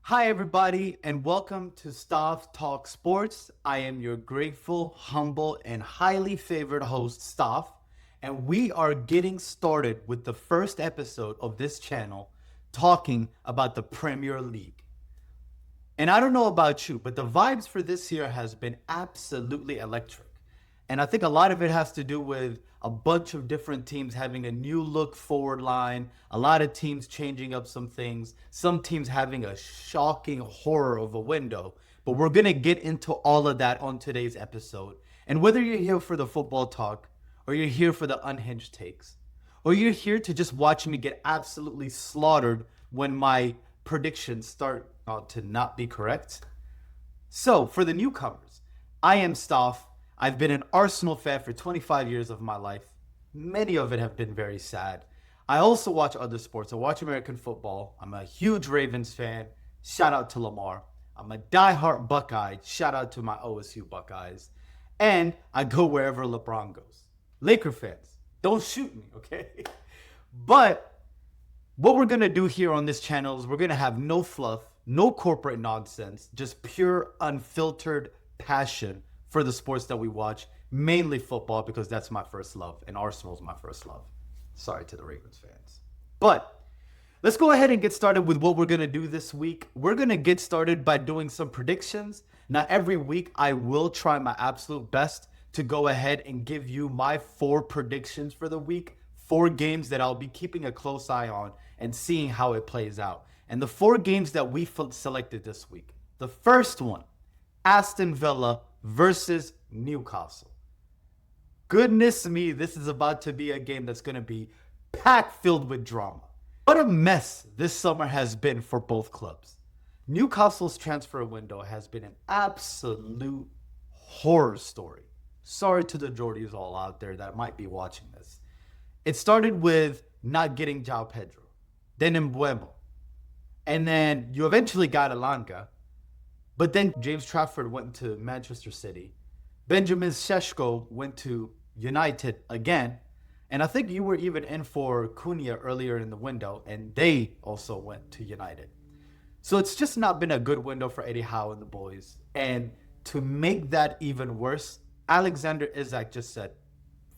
Hi, everybody, and welcome to Staff Talk Sports. I am your grateful, humble, and highly favored host, Staff, and we are getting started with the first episode of this channel talking about the Premier League. And I don't know about you, but the vibes for this year has been absolutely electric. And I think a lot of it has to do with a bunch of different teams having a new look forward line, a lot of teams changing up some things, some teams having a shocking horror of a window. But we're going to get into all of that on today's episode. And whether you're here for the football talk, or you're here for the unhinged takes, or you're here to just watch me get absolutely slaughtered when my predictions start to not be correct. So, for the newcomers, I am Staff. I've been an Arsenal fan for 25 years of my life. Many of it have been very sad. I also watch other sports. I watch American football. I'm a huge Ravens fan. Shout out to Lamar. I'm a diehard Buckeye. Shout out to my OSU Buckeyes. And I go wherever LeBron goes. Laker fans, don't shoot me, okay? But what we're going to do here on this channel is we're going to have no fluff, no corporate nonsense, just pure, unfiltered passion for the sports that we watch, mainly football, because that's my first love, and Arsenal's my first love. Sorry to the Ravens fans. But let's go ahead and get started with what we're going to do this week. We're going to get started by doing some predictions. Now, every week, I will try my absolute best to go ahead and give you my 4 predictions for the week, 4 games that I'll be keeping a close eye on and seeing how it plays out. And the 4 games that we selected this week. The first one, Aston Villa versus Newcastle. Goodness me, this is about to be a game that's going to be packed filled with drama. What a mess this summer has been for both clubs. Newcastle's transfer window has been an absolute horror story. Sorry to the Geordies all out there that might be watching this. It started with not getting João Pedro, then Mbuemo, and then you eventually got Elanga, but then James Trafford went to Manchester City. Benjamin Sesko went to United again, and I think you were even in for Cunha earlier in the window, and they also went to United. So it's just not been a good window for Eddie Howe and the boys. And to make that even worse, Alexander Isak just said,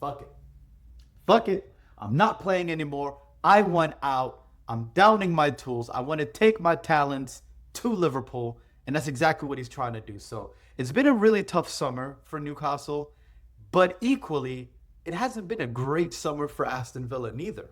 fuck it. Fuck it. I'm not playing anymore. I want out. I'm downing my tools. I want to take my talents to Liverpool. And that's exactly what he's trying to do. So it's been a really tough summer for Newcastle. But equally, it hasn't been a great summer for Aston Villa neither.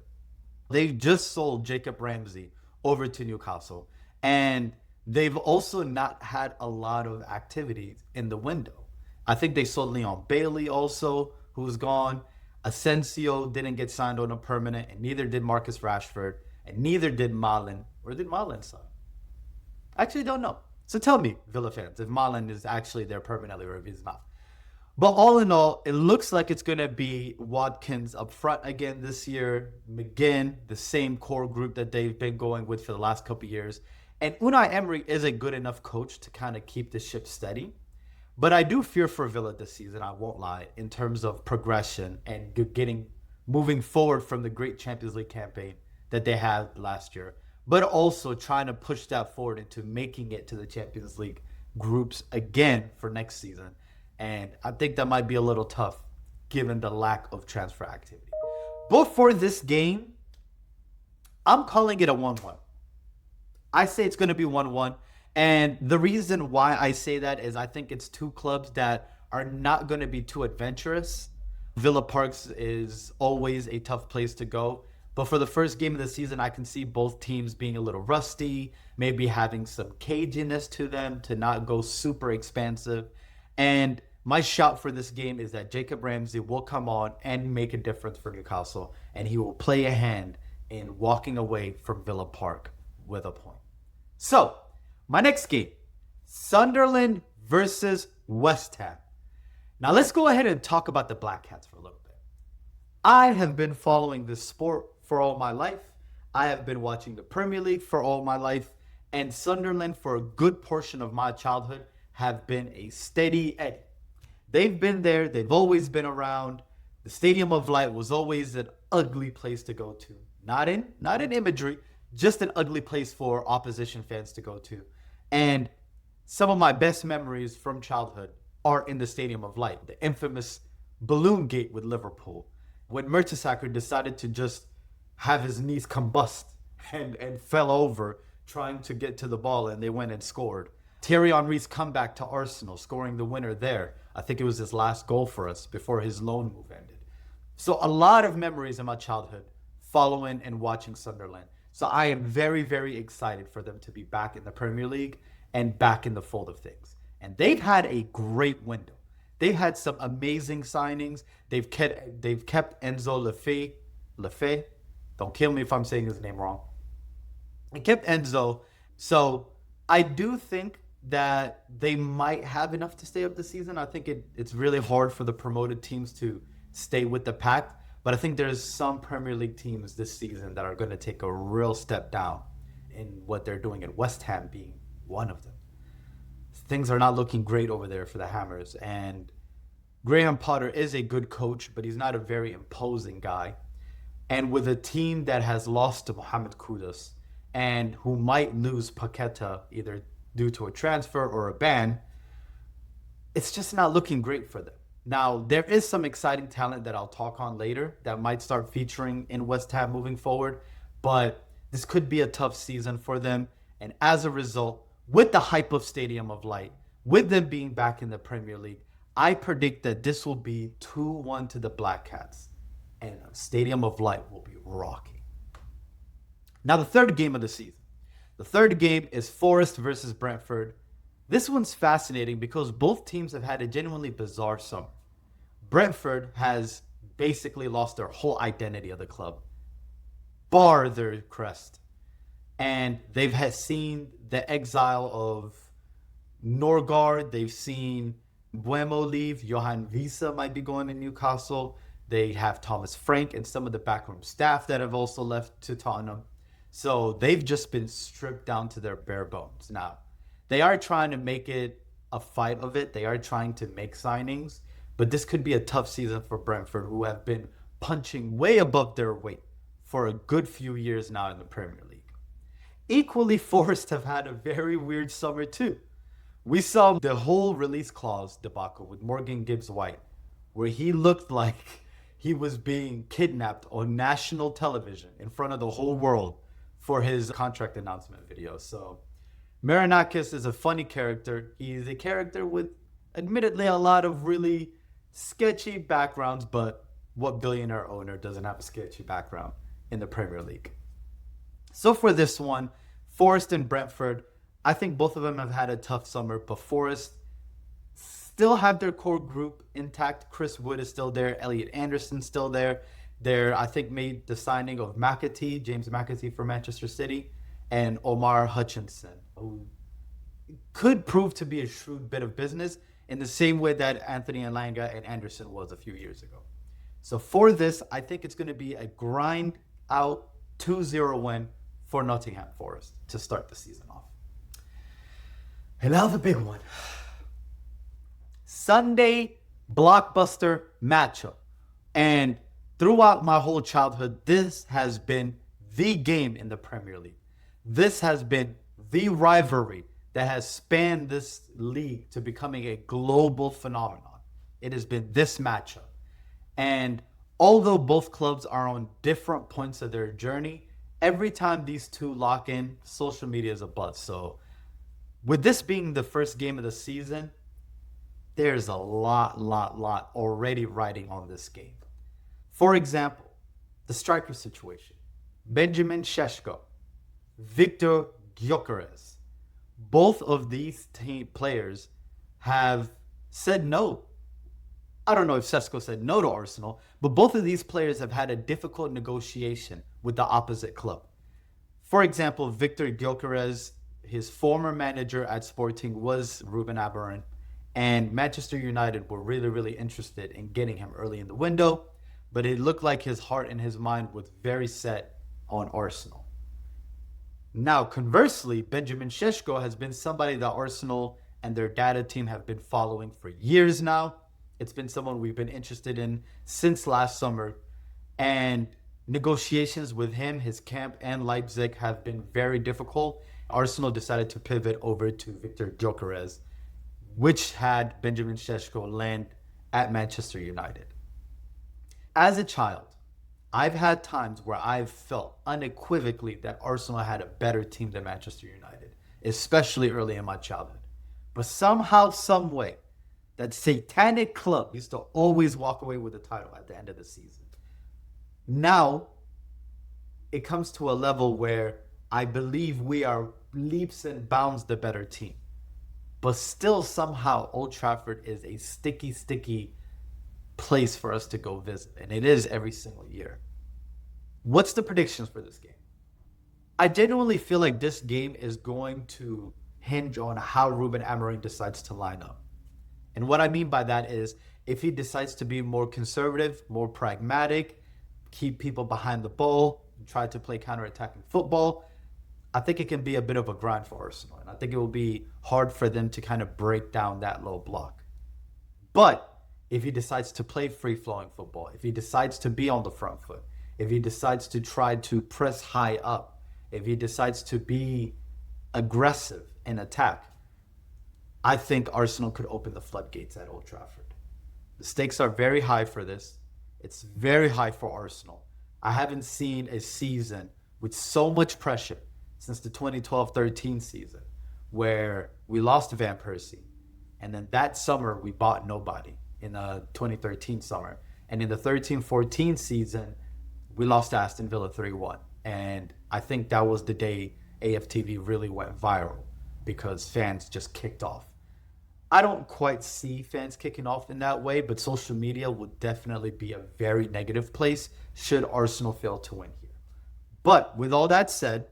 They just sold Jacob Ramsey over to Newcastle. And they've also not had a lot of activity in the window. I think they sold Leon Bailey also, who's gone. Asensio didn't get signed on a permanent, and neither did Marcus Rashford, and neither did Malen. Or did Malen sign? I actually don't know. So tell me, Villa fans, if Malen is actually there permanently or if he's not. But all in all, it looks like it's going to be Watkins up front again this year. McGinn, the same core group that they've been going with for the last couple of years. And Unai Emery is a good enough coach to kind of keep the ship steady. But I do fear for Villa this season, I won't lie, in terms of progression and moving forward from the great Champions League campaign that they had last year, but also trying to push that forward into making it to the Champions League groups again for next season. And I think that might be a little tough given the lack of transfer activity. But for this game, I'm calling it a 1-1. I say it's going to be 1-1. And the reason why I say that is I think it's 2 clubs that are not going to be too adventurous. Villa Parks is always a tough place to go. But for the first game of the season, I can see both teams being a little rusty, maybe having some caginess to them to not go super expansive. And my shout for this game is that Jacob Ramsey will come on and make a difference for Newcastle. And he will play a hand in walking away from Villa Park with a point. So, my next game, Sunderland versus West Ham. Now let's go ahead and talk about the Black Cats for a little bit. I have been following this sport for all my life. I have been watching the Premier League for all my life. And Sunderland, for a good portion of my childhood, have been a steady Eddie. They've been there. They've always been around. The Stadium of Light was always an ugly place to go to. Not in imagery, just an ugly place for opposition fans to go to. And some of my best memories from childhood are in the Stadium of Light, the infamous balloon gate with Liverpool, when Mertesacker decided to just have his knees combust and fell over trying to get to the ball, and they went and scored. Thierry Henry's comeback to Arsenal, scoring the winner there. I think it was his last goal for us before his loan move ended. So a lot of memories in my childhood following and watching Sunderland. So I am very, very excited for them to be back in the Premier League and back in the fold of things. And they've had a great window. They've had some amazing signings. They've kept Enzo Lefebvre. Don't kill me if I'm saying his name wrong. They kept Enzo. So I do think that they might have enough to stay up the season. I think it's really hard for the promoted teams to stay with the pack. But I think there's some Premier League teams this season that are going to take a real step down in what they're doing, and West Ham being one of them. Things are not looking great over there for the Hammers. And Graham Potter is a good coach, but he's not a very imposing guy. And with a team that has lost to Mohamed Kudus and who might lose Paqueta either due to a transfer or a ban, it's just not looking great for them. Now, there is some exciting talent that I'll talk on later that might start featuring in West Ham moving forward, but this could be a tough season for them. And as a result, with the hype of Stadium of Light, with them being back in the Premier League, I predict that this will be 2-1 to the Black Cats, and Stadium of Light will be rocking. Now, the third game of the season. The third game is Forest versus Brentford. This one's fascinating because both teams have had a genuinely bizarre summer. Brentford has basically lost their whole identity of the club, bar their crest. And they've seen the exile of Norgard. They've seen Buemo leave. Johan Visa might be going to Newcastle. They have Thomas Frank and some of the backroom staff that have also left to Tottenham. So they've just been stripped down to their bare bones. Now, they are trying to make it a fight of it. They are trying to make signings. But this could be a tough season for Brentford, who have been punching way above their weight for a good few years now in the Premier League. Equally, Forest have had a very weird summer too. We saw the whole release clause debacle with Morgan Gibbs-White, where he looked like he was being kidnapped on national television in front of the whole world for his contract announcement video. So Marinakis is a funny character. He's a character with, admittedly, a lot of really sketchy backgrounds, but what billionaire owner doesn't have a sketchy background in the Premier League? So for this one, Forest and Brentford, I think both of them have had a tough summer, but Forest still have their core group intact. Chris Wood is still there. Elliot Anderson's still there. They're, I think, made the signing of James McAtee for Manchester City, and Omar Hutchinson, who could prove to be a shrewd bit of business in the same way that Anthony Elanga and Anderson was a few years ago. So for this, I think it's going to be a grind out 2-0 win for Nottingham Forest to start the season off. And now the big one. Sunday blockbuster matchup. And throughout my whole childhood, this has been the game in the Premier League. This has been the rivalry that has spanned this league to becoming a global phenomenon. It has been this matchup. And although both clubs are on different points of their journey, every time these two lock in, social media is a buzz. So with this being the first game of the season, there's a lot already riding on this game. For example, the striker situation. Benjamin Šeško, Victor Gyökeres. Both of these players have said no. I don't know if Šeško said no to Arsenal, but both of these players have had a difficult negotiation with the opposite club. For example, Victor Gyökeres, his former manager at Sporting was Ruben Amorim, and Manchester United were really interested in getting him early in the window, but it looked like his heart and his mind was very set on Arsenal. Now, conversely, Benjamin Šeško has been somebody that Arsenal and their data team have been following for years now. It's been someone we've been interested in since last summer. And Negotiations with him, his camp, and Leipzig have been very difficult. Arsenal decided to pivot over to Victor Gyökeres, which had Benjamin Šeško land at Manchester United. As a child, I've had times where I've felt unequivocally that Arsenal had a better team than Manchester United, especially early in my childhood. But somehow, some way, that satanic club used to always walk away with the title at the end of the season. Now, it comes to a level where I believe we are leaps and bounds the better team. But still, somehow, Old Trafford is a sticky, sticky place for us to go visit. And it is every single year. What's the predictions for this game? I genuinely feel like this game is going to hinge on how Ruben Amorim decides to line up. And what I mean by that is if he decides to be more conservative, more pragmatic, keep people behind the ball, try to play counter-attacking football, I think it can be a bit of a grind for Arsenal. And I think it will be hard for them to kind of break down that low block. But if he decides to play free-flowing football, if he decides to be on the front foot, if he decides to try to press high up, if he decides to be aggressive in attack, I think Arsenal could open the floodgates at Old Trafford. The stakes are very high for this. It's very high for Arsenal. I haven't seen a season with so much pressure since the 2012-13 season, where we lost Van Persie. And then that summer, we bought nobody in the 2013 summer. And in the 13-14 season, we lost to Aston Villa 3-1. And I think that was the day AFTV really went viral because fans just kicked off. I don't quite see fans kicking off in that way, but social media would definitely be a very negative place should Arsenal fail to win here. But with all that said,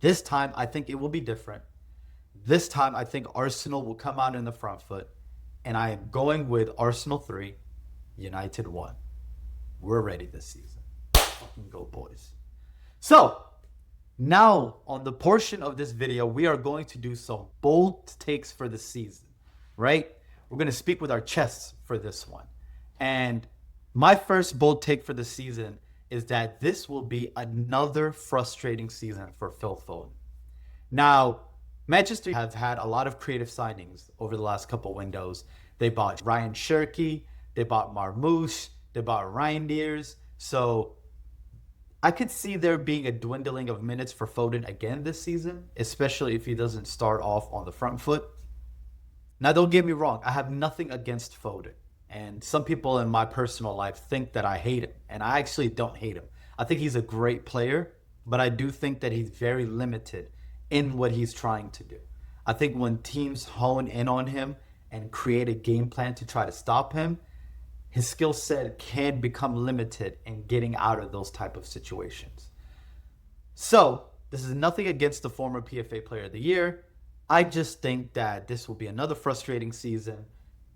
this time I think it will be different. This time I think Arsenal will come out in the front foot, and I am going with Arsenal 3, United 1. We're ready this season. Fucking go, boys. So, now, on the portion of this video, we are going to do some bold takes for the season, right? We're going to speak with our chests for this one. And my first bold take for the season is that this will be another frustrating season for Phil Foden. Now, Manchester have had a lot of creative signings over the last couple windows. They bought Ryan Cherky, they bought Marmoush, they bought Reinders. So I could see there being a dwindling of minutes for Foden again this season, especially if he doesn't start off on the front foot. Now, don't get me wrong. I have nothing against Foden. And some people in my personal life think that I hate him. And I actually don't hate him. I think he's a great player, but I do think that he's very limited in what he's trying to do. I think when teams hone in on him and create a game plan to try to stop him, his skill set can become limited in getting out of those type of situations. So, this is nothing against the former PFA Player of the Year. I just think that this will be another frustrating season.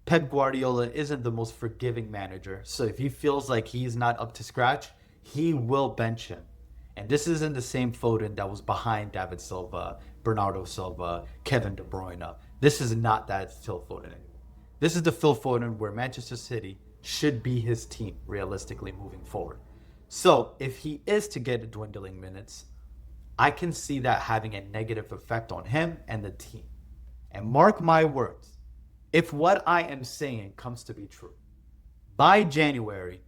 Pep Guardiola isn't the most forgiving manager. So if he feels like he's not up to scratch, he will bench him. And this isn't the same Foden that was behind David Silva, Bernardo Silva, Kevin De Bruyne. This is not that Phil Foden anymore. This is the Phil Foden where Manchester City should be his team, realistically, moving forward. So, if he is to get dwindling minutes, I can see that having a negative effect on him and the team. And mark my words, if what I am saying comes to be true, by January,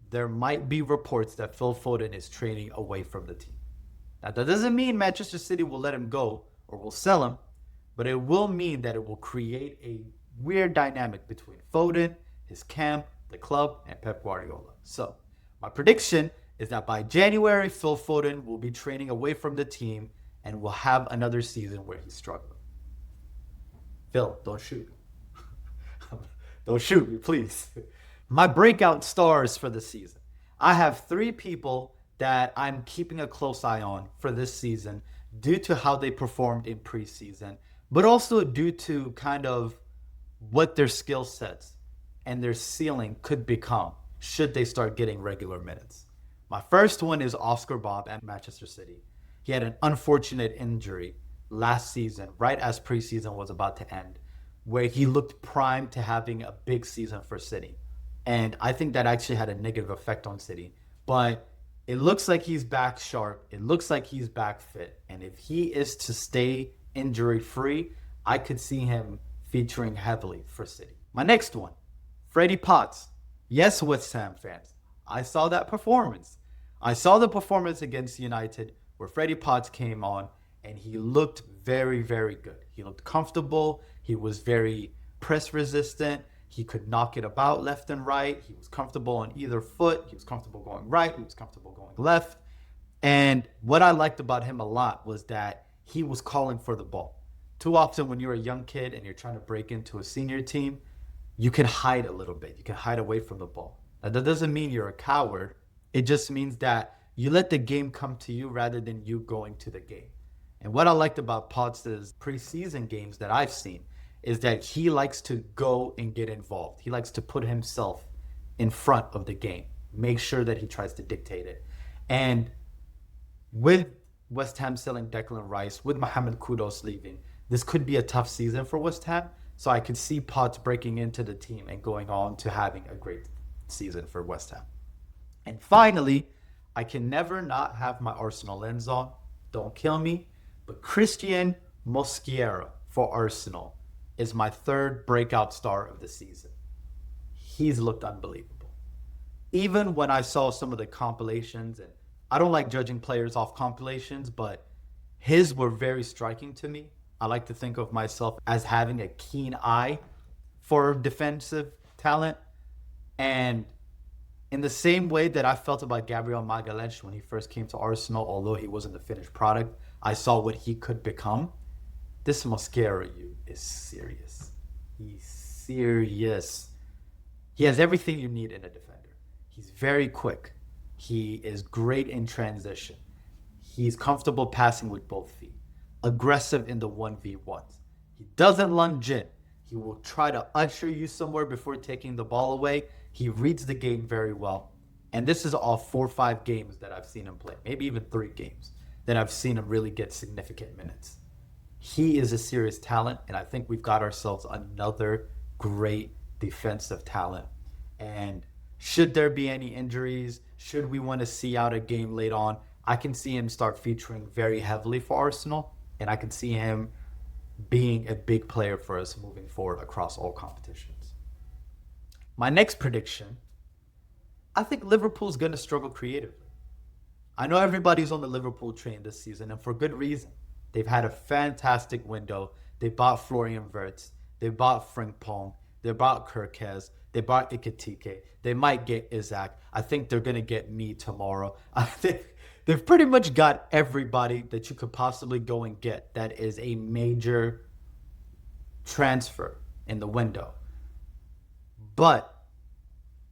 there might be reports that Phil Foden is training away from the team. Now, that doesn't mean Manchester City will let him go or will sell him, but it will mean that it will create a weird dynamic between Foden, his camp, the club, and Pep Guardiola. So, my prediction is that by January, Phil Foden will be training away from the team and will have another season where he's struggling. Phil, don't shoot. Don't shoot me, please. My breakout stars for the season. I have 3 people that I'm keeping a close eye on for this season due to how they performed in preseason, but also due to kind of what their skill sets and their ceiling could become should they start getting regular minutes. My first one is Oscar Bob at Manchester City. He had an unfortunate injury last season, right as preseason was about to end, where he looked primed to having a big season for City. And I think that actually had a negative effect on City, But it looks like he's back sharp. It looks like he's back fit. And if he is to stay injury free, I could see him featuring heavily for City. My next one, Freddie Potts. Yes, West Ham fans. I saw that performance. I saw the performance against United where Freddie Potts came on and he looked very, very good. He looked comfortable. He was very press resistant. He could knock it about left and right. He was comfortable on either foot. He was comfortable going right. He was comfortable going left. And what I liked about him a lot was that he was calling for the ball. Too often when you're a young kid and you're trying to break into a senior team, you can hide a little bit. You can hide away from the ball. Now, that doesn't mean you're a coward. It just means that you let the game come to you rather than you going to the game. And what I liked about Potts' preseason games that I've seen is that he likes to go and get involved. He likes to put himself in front of the game, make sure that he tries to dictate it. And with West Ham selling Declan Rice, with Mohamed Kudus leaving, this could be a tough season for West Ham. So I could see Potts breaking into the team and going on to having a great season for West Ham. And finally, I can never not have my Arsenal lens on. Don't kill me. But Christian Mosquera for Arsenal is my third breakout star of the season. He's looked unbelievable. Even when I saw some of the compilations, and I don't like judging players off compilations, but his were very striking to me. I like to think of myself as having a keen eye for defensive talent. And in the same way that I felt about Gabriel Magalhaes when he first came to Arsenal, although he wasn't the finished product, I saw what he could become. This Mosquera is serious. He's serious. He has everything you need in a defender. He's very quick. He is great in transition. He's comfortable passing with both feet. Aggressive in the 1v1s. He doesn't lunge in. He will try to usher you somewhere before taking the ball away. He reads the game very well. And this is all 4 or 5 games that I've seen him play. Maybe even 3 games that I've seen him really get significant minutes. He is a serious talent, and I think we've got ourselves another great defensive talent. And should there be any injuries, should we want to see out a game late on, I can see him start featuring very heavily for Arsenal, and I can see him being a big player for us moving forward across all competitions. My next prediction, I think Liverpool's going to struggle creatively. I know everybody's on the Liverpool train this season, and for good reason. They've had a fantastic window. They bought Florian Wirtz. They bought Frimpong. They bought Kirkez. They bought Ikitike. They might get Isaac. I think they're going to get me tomorrow. I think they've pretty much got everybody that you could possibly go and get that is a major transfer in the window. But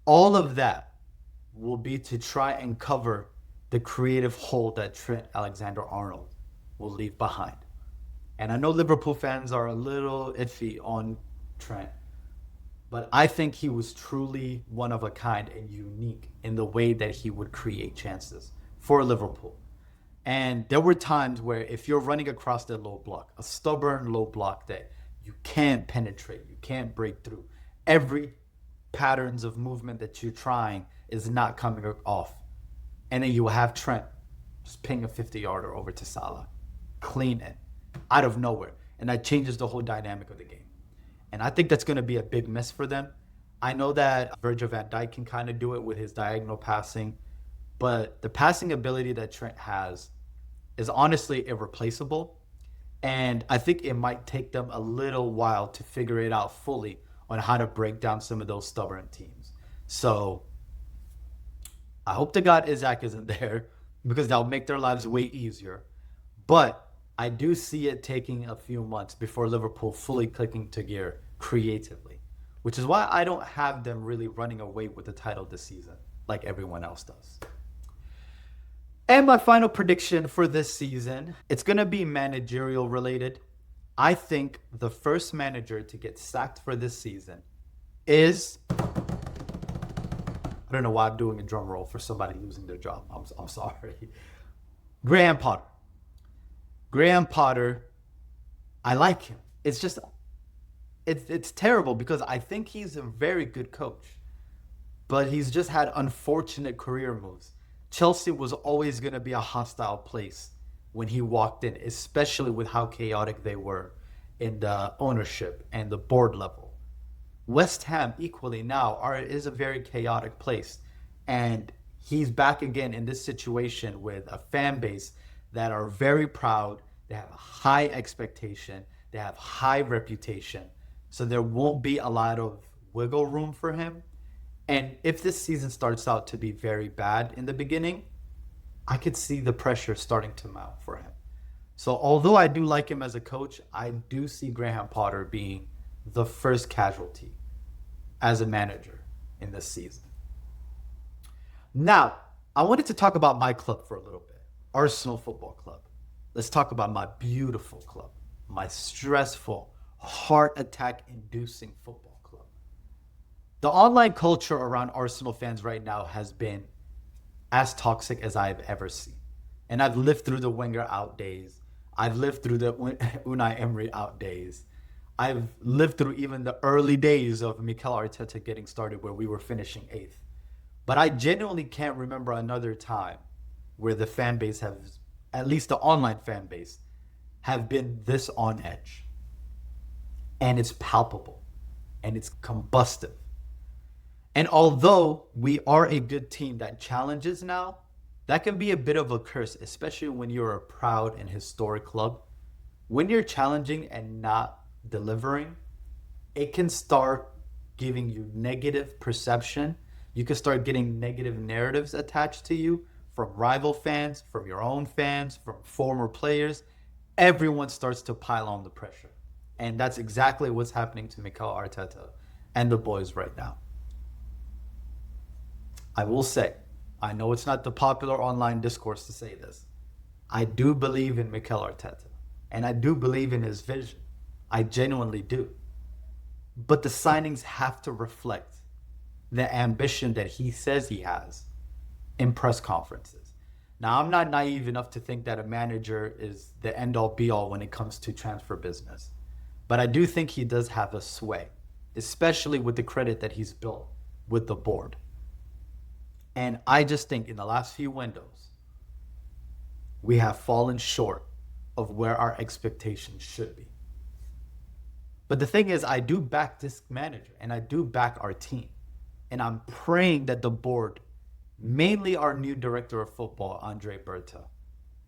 all of that will be to try and cover the creative hole that Trent Alexander-Arnold will leave behind. And I know Liverpool fans are a little iffy on Trent, but I think he was truly one of a kind and unique in the way that he would create chances for Liverpool. And there were times where if you're running across that low block, a stubborn low block that you can't penetrate, you can't break through, every patterns of movement that you're trying is not coming off. And then you will have Trent just ping a 50-yarder over to Salah, clean it, out of nowhere. And that changes the whole dynamic of the game. And I think that's going to be a big miss for them. I know that Virgil van Dijk can kind of do it with his diagonal passing, but the passing ability that Trent has is honestly irreplaceable. And I think it might take them a little while to figure it out fully on how to break down some of those stubborn teams. So I hope to God Isaac isn't there because that'll make their lives way easier. But I do see it taking a few months before Liverpool fully clicking to gear creatively, which is why I don't have them really running away with the title this season like everyone else does. And my final prediction for this season, it's going to be managerial related. I think the first manager to get sacked for this season is... I don't know why I'm doing a drum roll for somebody losing their job. I'm sorry. Graham Potter. Graham Potter, I like him. It's just, it's terrible because I think he's a very good coach. But he's just had unfortunate career moves Chelsea was always going to be a hostile place when he walked in, especially with how chaotic they were in the ownership and the board level. West Ham equally now is a very chaotic place, and he's back again in this situation with a fan base that are very proud. They have a high expectation. They have high reputation. So there won't be a lot of wiggle room for him. And if this season starts out to be very bad in the beginning, I could see the pressure starting to mount for him. So although I do like him as a coach, I do see Graham Potter being the first casualty as a manager in this season. Now, I wanted to talk about my club for a little bit, Arsenal Football Club. Let's talk about my beautiful club, my stressful, heart attack inducing football club. The online culture around Arsenal fans right now has been as toxic as I've ever seen. And I've lived through the Wenger out days. I've lived through the Unai Emery out days. I've lived through even the early days of Mikel Arteta getting started where we were finishing 8th. But I genuinely can't remember another time where the fan base has, at least the online fan base, have been this on edge. And it's palpable. And it's combustive. And although we are a good team that challenges now, that can be a bit of a curse, especially when you're a proud and historic club. When you're challenging and not delivering, it can start giving you negative perception. You can start getting negative narratives attached to you from rival fans, from your own fans, from former players. Everyone starts to pile on the pressure. And that's exactly what's happening to Mikel Arteta and the boys right now. I will say, I know it's not the popular online discourse to say this. I do believe in Mikel Arteta. And I do believe in his vision. I genuinely do. But the signings have to reflect the ambition that he says he has in press conferences. Now, I'm not naive enough to think that a manager is the end-all be-all when it comes to transfer business. But I do think he does have a sway, especially with the credit that he's built with the board. And I just think in the last few windows, we have fallen short of where our expectations should be. But the thing is, I do back this manager and I do back our team. And I'm praying that the board, mainly our new director of football, Andre Berta,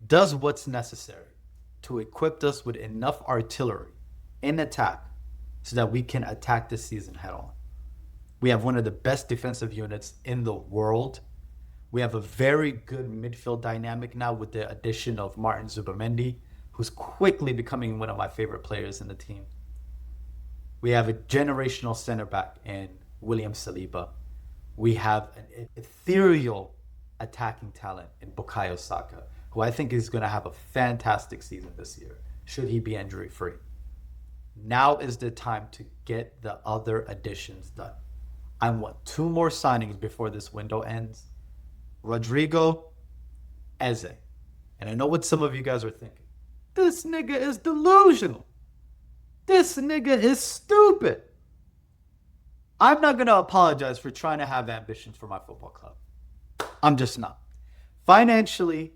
does what's necessary to equip us with enough artillery in attack so that we can attack this season head on. We have one of the best defensive units in the world. We have a very good midfield dynamic now with the addition of Martin Zubimendi, who's quickly becoming one of my favorite players in the team. We have a generational center back in William Saliba. We have an ethereal attacking talent in Bukayo Saka, who I think is going to have a fantastic season this year, should he be injury-free. Now is the time to get the other additions done. I want 2 more signings before this window ends. Rodrigo, Eze. And I know what some of you guys are thinking. This nigga is delusional. This nigga is stupid. I'm not going to apologize for trying to have ambitions for my football club. I'm just not. Financially,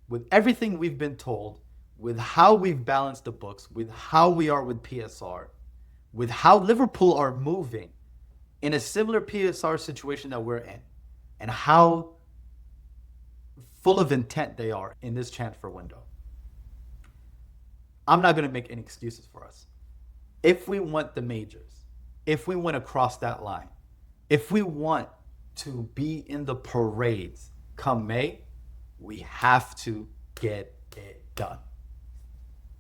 with everything we've been told, with how we've balanced the books, with how we are with PSR, with how Liverpool are moving in a similar PSR situation that we're in, and how full of intent they are in this transfer window, I'm not going to make any excuses for us. If we want the majors, if we want to cross that line, if we want to be in the parades come May, we have to get it done.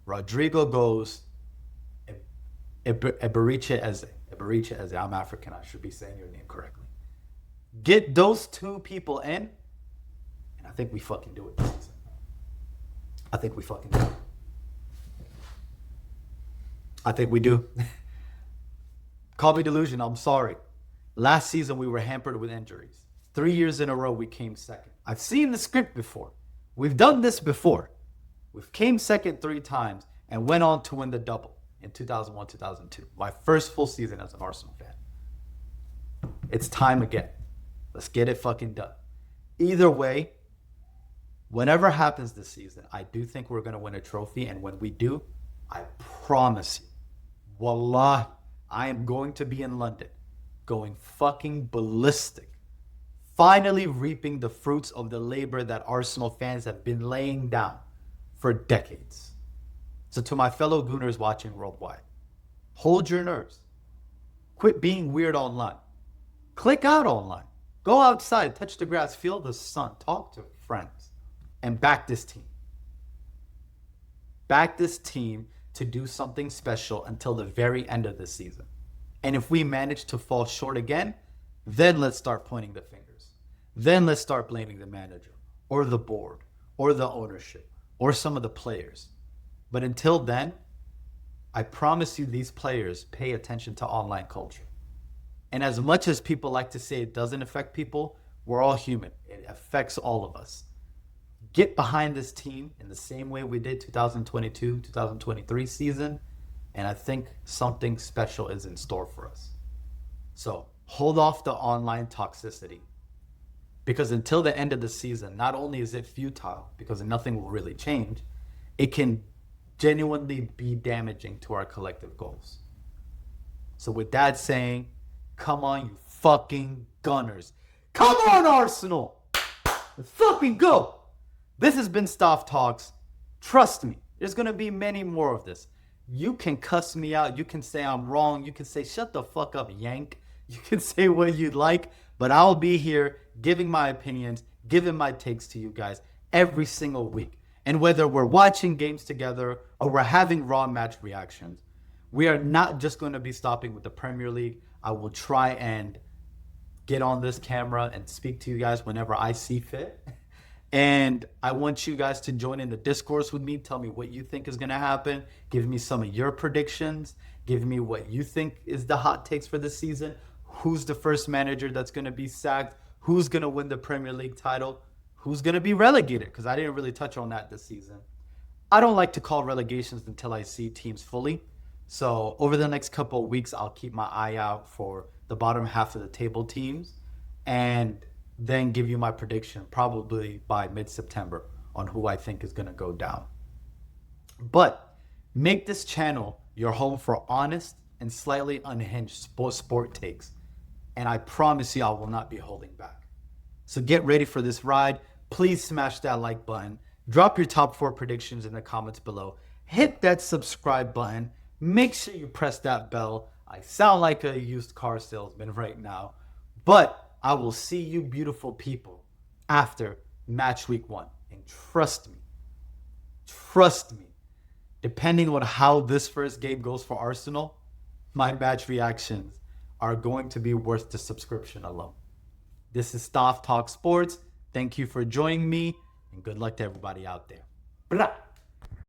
Rodrigo goes Eberiche Eze. Eberiche Eze. I'm African. I should be saying your name correctly. Get those 2 people in, and I think we fucking do it this season. I think we fucking do it. I think we do. Call me delusional. I'm sorry. Last season, we were hampered with injuries. 3 years in a row, we came second. I've seen the script before. We've done this before. We've came second 3 times and went on to win the double in 2001, 2002. My first full season as an Arsenal fan. It's time again. Let's get it fucking done. Either way, Whatever happens this season, I do think we're going to win a trophy. And when we do, I promise you, wallah, I am going to be in London, going fucking ballistic, finally reaping the fruits of the labor that Arsenal fans have been laying down for decades. So to my fellow Gooners watching worldwide, hold your nerves. Quit being weird online. Click out online. Go outside, touch the grass, feel the sun, talk to friends, and back this team. Back this team to do something special until the very end of the season. And if we manage to fall short again, then let's start pointing the fingers. Then let's start blaming the manager or the board or the ownership or some of the players. But until then, I promise you these players pay attention to online culture. And as much as people like to say it doesn't affect people, we're all human. It affects all of us. Get behind this team in the same way we did 2022, 2023 season. And I think something special is in store for us. So hold off the online toxicity. Because until the end of the season, not only is it futile, because nothing will really change, it can genuinely be damaging to our collective goals. So with that saying, come on, you fucking Gunners. Come on, Arsenal. Let's fucking go. This has been Staff Talks. Trust me, there's going to be many more of this. You can cuss me out. You can say I'm wrong. You can say, shut the fuck up, Yank. You can say what you'd like, but I'll be here giving my opinions, giving my takes to you guys every single week. And whether we're watching games together or we're having raw match reactions, we are not just going to be stopping with the Premier League. I will try and get on this camera and speak to you guys whenever I see fit. And I want you guys to join in the discourse with me. Tell me what you think is going to happen. Give me some of your predictions. Give me what you think is the hot takes for this season. Who's the first manager that's going to be sacked? Who's going to win the Premier League title? Who's going to be relegated? Because I didn't really touch on that this season. I don't like to call relegations until I see teams fully. So over the next couple of weeks, I'll keep my eye out for the bottom half of the table teams and then give you my prediction probably by mid-September on who I think is going to go down. But make this channel your home for honest and slightly unhinged sport takes. And I promise you I will not be holding back. So get ready for this ride. Please smash that like button. Drop your top 4 predictions in the comments below. Hit that subscribe button. Make sure you press that bell. I sound like a used car salesman right now. But I will see you beautiful people after match week 1. And trust me, depending on how this first game goes for Arsenal, my match reactions are going to be worth the subscription alone. This is Staff Talk Sports. Thank you for joining me, and good luck to everybody out there. Blah.